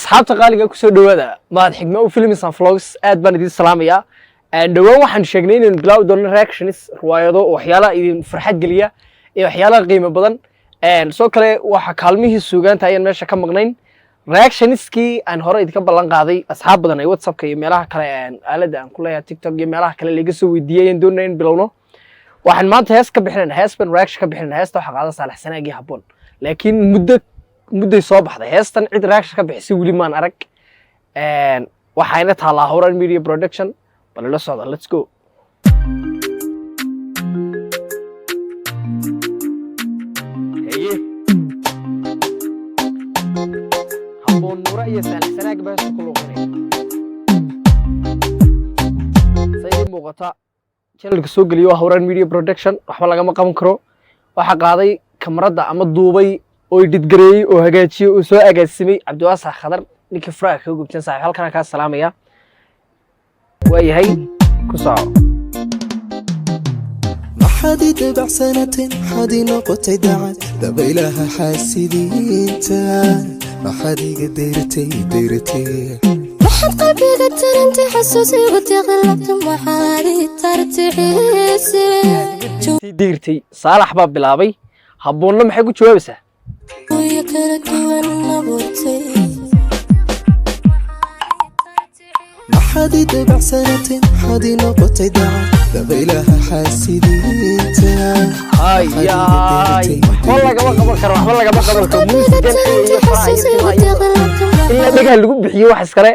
asxaabta qaaliga ku soo dhawaada maad xigmo u films and vlogs aad baan idin salaamayaa dhawaan waxaan sheegnay inaan bilaw doono reactions riwaayado waxyaalaha idin farxad geliya iyo waxyaalaha qiimo badan soo kale waxa kaalmihii suugaanta ayaan meesha ka maqnayn reactionskii aan hore idinka ballan qaaday asxaab badan ay WhatsApp-ka iyo meelaha kale aalada aan ku leeyahay TikTok iyo meelaha kale laga soo weydiiyay in doonayeen bilowno waxaan maanta hees ka bixinayna heesban reaction ka bixinayna heesta waxa qaada Saalax Sanaagi habboon laakiin muddo soo baxday heestan cid reaction ka bixisay wali maan arag waxayna taalaa Horan Media Production bal la socda let's go habboon nura iyo Saalax Sanaagi baa isku luqanay sayid muuqata channelka soo galiyo Horan Media Production waxba laga ma qaban karo waxa qaaday kamarada ama duubay oo didgareeyay oo hagaajiyay oo soo agaasimay Cabdiwasax Khadar ninka Faraaq ka gubtan saaxiib halkan ka salaamaya waayahay ku soo maxadi tabac sanatin xadi noqotay dacad dabaylaha xaasidiinta maxadiga deyrtay waxad qalbiga taranta xasuusiga taqalabta maxadi tartixiisay deyrtay Saalax baa bilaabay habboonna maxay ku jawaabaysaa maxadi tabac sanatin xadi noqotay dacad dabaylaha xaasidiinta waxba lagama qaban karo muusigan iyo ilaa dhagaha lagu bixiyo wax iskale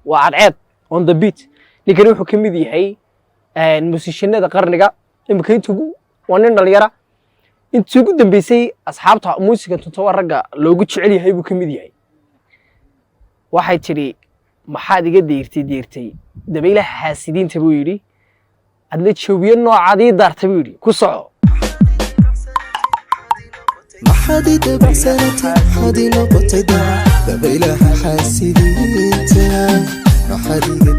waa cadceed on the beat ninkan wuxuu ka mid yahay musicianada qarniga imika intuu waa nin dhalinyara intii ugu dambeysay asxaabta muusiga tunta ragga loogu jecel yahay buu ka mid yahay waxay tiri maxaad iga deyrtay dabaylaha xaasidiinta buu yiri adna joobiyo noocadii daartay buu yiri ku soco maxadi tabac sanatin xadi noqotay dabaylaha xaasidiinta maxadiga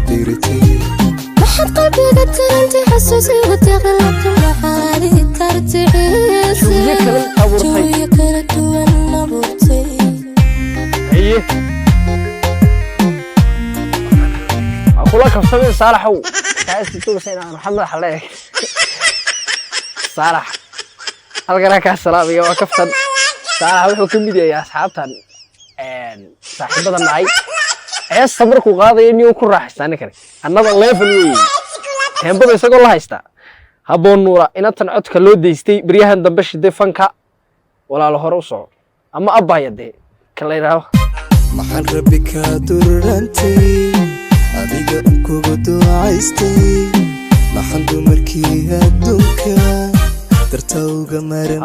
deyrtay waxad qalbiga taranta xasuusiga taqalabta maxadi tartixiisay jooyo kala duwan naburtay kula kabsamay Saalaxow kaasi tuusayna Maxamed Xalee Saalax halkan ka salaamaya waa kaftan Saalax wuxuu ka mid yahay asxaabtan saaxiibadan ay markuu qaaday inuu ku raaxaysan kare another level weey teembada isagoo la haysta habboon nuura inatan codka loo deystay bariyahan dambe shidey fanka walaalo hore u soo ama abaayade kala yiraahdo maxan rabbika durantay adiga kugu ducaystay maxan dumarkii adduunka dartawga maran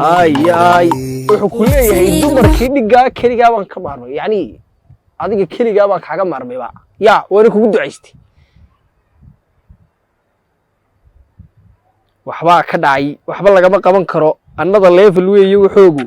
wuxuu ku leeyahay dumarkii dhiga kaliya baan ka maarmay yani adiga kaliya baan kaaga maarmay ba ya waan kugu ducaystay waxba ka dhacay waxba laga qaban karo another level weeyo wuxuugu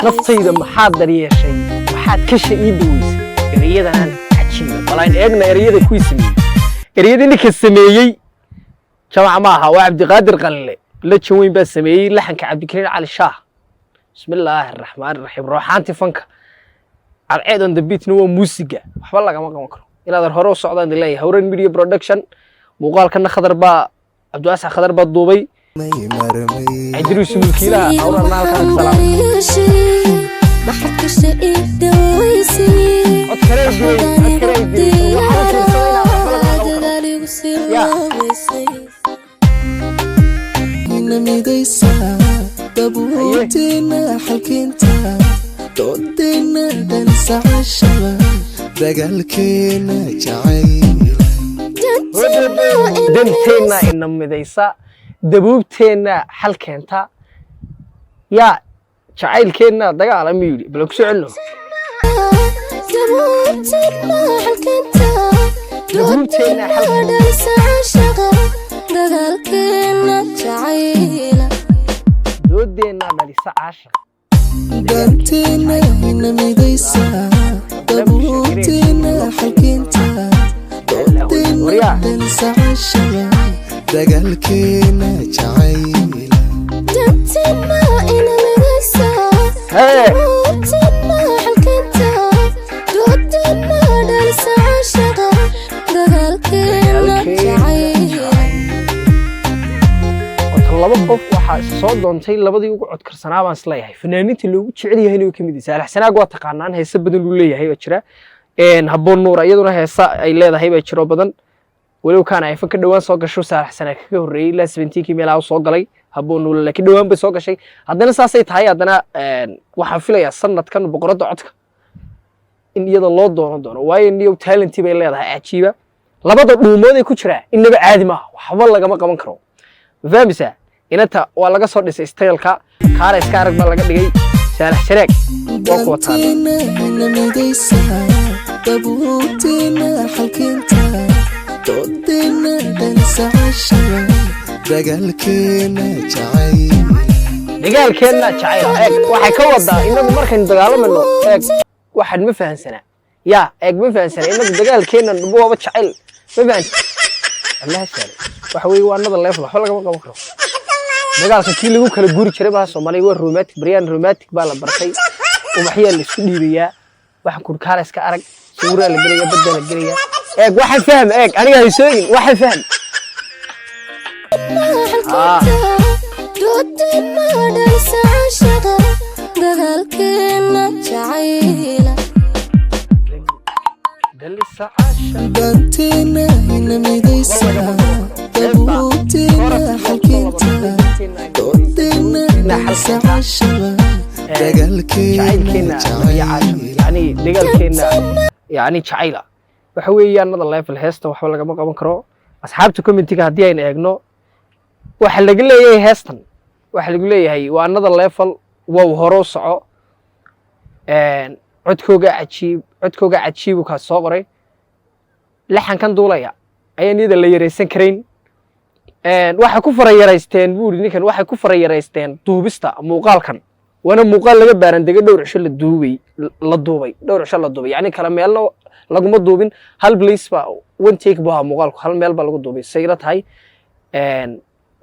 naftayda maxaad daryeeshay maxaad ka sha'iidaysay eriyadan cajiib walaan eegna eriyada ku ismiyay eriyada ninka sameeyay jamac ma aha waa Cabdiqaadir Qalle la jaweyn baa sameeyay laxanka Cabdikariin Cali Shaah bismillaahir rahmaanir rahiim ruuxaanti fanka cadceed on the beat no muusiga waxba laga ma qaban karo ilaa hore u socdaan ilaa Horan Media Production muuqaalkana Khadar baa Cabdiwasax Khadar baa duubay عدروس ملكيلا أورنا halkan salaam maxad sha'iidaysay inamidaysa dabuutina xalkinta doodina dan saashaba dagaalkeena jacayl danteena inamidaysa dabuubteena xal keenta ya jacaylkeena dagaal ama yiri bal ku soo celno dabuubteena xal keenta dagaalkeena jacayl dooddeena dhalisa caashiq danteena inamidaysa dabuubteena xal keenta dooddeena dan saashaba dagaalkeena jacayla danteena ina midaysa dabuubteena xalkeenta doodteena dhalisa caashaqa dagaalkeena jacayla laba qof waxaa soo doontay labadii ugu codkarsanaa baan isleeyahay fanaaniinta loogu jecel yahay inuu ka mid yahay Saalax Sanaag waa taqaanaan heesa badan uu leeyahay oo jira Habboon Nuur iyaduna heesa ay leedahay baa jiro badan waliba kaan ay ka dhawaan soo gasho Saalax Sanaag ka horeeyay ilaa 70kii meelaha soo galay Habboon Nuur laakiin dhawaan bay soo gashay haddana saasay tahay haddana waxaan filayaa sanadkan boqorada codka in iyada loo doono waayo niyo talent bay leedahay ajiiba labada dhuumood ay ku jira inaba caadi ma waxba lagama qaban karo فهمسا إنتا ولا قصر ديس استيلكا كارس كارك ما لقى دقي سالح شريك وقوة danteena ina midaysa dabuubteena xalkeenta doodteena dhalisa caashaqa dagaalkeena jacayla دقال كنا شعيرة إيه واحد كوضا إنه مركن دقال منه إيه واحد مفهم سنة يا إيه مفهم سنة إنه دقال كنا نبوه بتشعيل مفهم الله سالي وحوي وانا الله يفضل حولا قبل قبل دقال كي لغو كلا غوري جري بها Soomaali waa romantic بريان romantic baa la bartay ubaxya la isku dhiibaya waxaan ku kaaris ka arag suura la galiya badda la galiya eeg waxaan faham eeg aniga ay sheegin waxaan faham doodteena dhalisa caashaqa dagaalkeena jacayla dalisa caasha danteena ina midaysa dabuubteena xalkeenta doodteena dhalisa caashaqa dagaalkeena jacayla يعني دقالكينا يعني جعيلة waxa weeyaan nada level heesta waxba laga ma qaban karo asxaabta commentiga hadii ay eegno waxa laga leeyahay heestan waxa lagu leeyahay waa nada level wow horo soco codkooga cajiib ka soo qoray laxan kan duulaya ayaan nida la yareysan kareyn waxa ku farayareysteen buuri ninkan waxa ku farayareysteen duubista muuqaalkan wana muuqaal laga baaran dega dhowr cisho la duubay dhowr cisho la duubay yani kala meelna laguma duubin hal place ba one take baa muuqaalku hal meel ba lagu duubay sayra tahay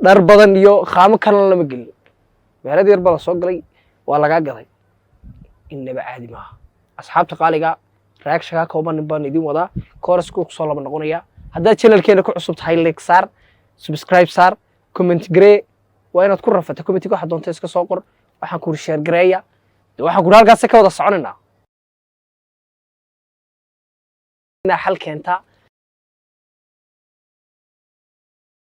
dhar badan iyo qaamo kale lama gelin meelada yar baa soo galay waa laga gaday inaba caadi ma asxaabta qaaliga reaction ka kooban baan idin wada chorus ku soo laba noqonaya hadda channelkeena ku cusub tahay like saar subscribe saar comment grey waa inaad ku rafato comment waxa doonta iska soo qor waxaan ku share gareeya waxaan ku halkaas ka wada soconayna xal keenta